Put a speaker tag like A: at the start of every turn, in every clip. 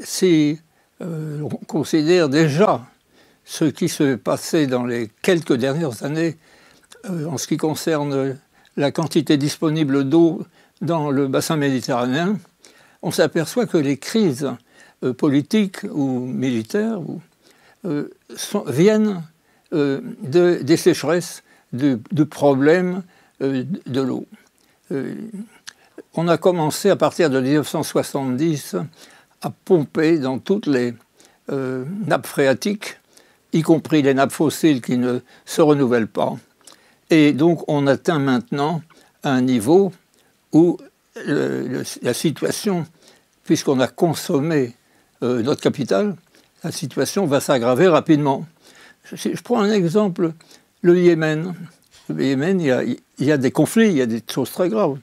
A: si on considère déjà ce qui se passait dans les quelques dernières années en ce qui concerne la quantité disponible d'eau dans le bassin méditerranéen, on s'aperçoit que les crises politiques ou militaires viennent des sécheresses, du problème de l'eau. On a commencé à partir de 1970 à pomper dans toutes les nappes phréatiques, y compris les nappes fossiles qui ne se renouvellent pas. Et donc on atteint maintenant un niveau où la situation, puisqu'on a consommé notre capital, la situation va s'aggraver rapidement. Je prends un exemple, le Yémen. Le Yémen, il y a des conflits, il y a des choses très graves.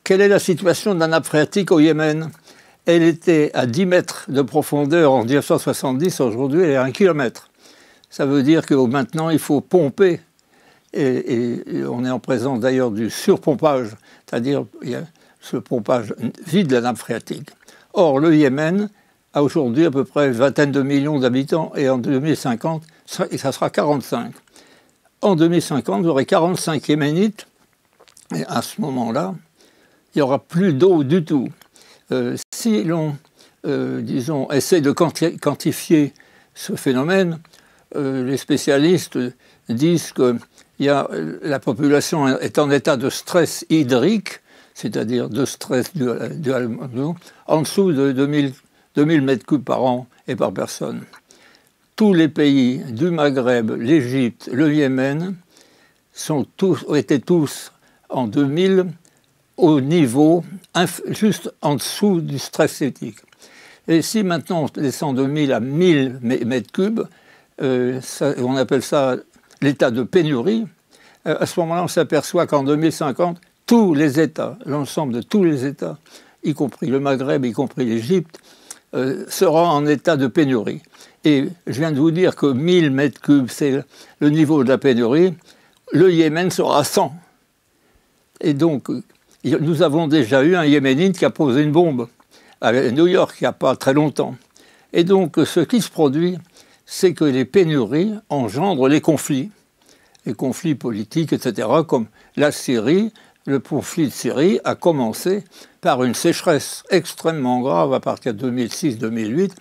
A: Quelle est la situation de la nappe phréatique au Yémen? Elle était à 10 mètres de profondeur en 1970, aujourd'hui elle est à 1 km. Ça veut dire que maintenant il faut pomper, et on est en présence d'ailleurs du surpompage, c'est-à-dire il y a ce pompage vide de la nappe phréatique. Or le Yémen a aujourd'hui à peu près une vingtaine de millions d'habitants, et en 2050, ça sera 45. En 2050, vous aurez 45 Yéménites, et à ce moment-là, il n'y aura plus d'eau du tout. Si l'on, disons, essaie de quantifier ce phénomène, les spécialistes disent que la population est en état de stress hydrique, c'est-à-dire de stress dû à l'eau, en dessous de 2000 mètres cubes par an et par personne. Tous les pays du Maghreb, l'Égypte, le Yémen, étaient tous en 2000 au niveau juste en dessous du stress hydrique. Et si maintenant on descend de 1000 à 1000 mètres cubes, on appelle ça l'état de pénurie, à ce moment-là on s'aperçoit qu'en 2050, tous les États, l'ensemble de tous les États, y compris le Maghreb, y compris l'Égypte, sera en état de pénurie. Et je viens de vous dire que 1000 mètres cubes, c'est le niveau de la pénurie, le Yémen sera à 100. Et donc, nous avons déjà eu un Yéménite qui a posé une bombe à New York il n'y a pas très longtemps. Et donc, ce qui se produit, c'est que les pénuries engendrent les conflits politiques, etc., comme la Syrie. Le conflit de Syrie a commencé par une sécheresse extrêmement grave à partir de 2006-2008,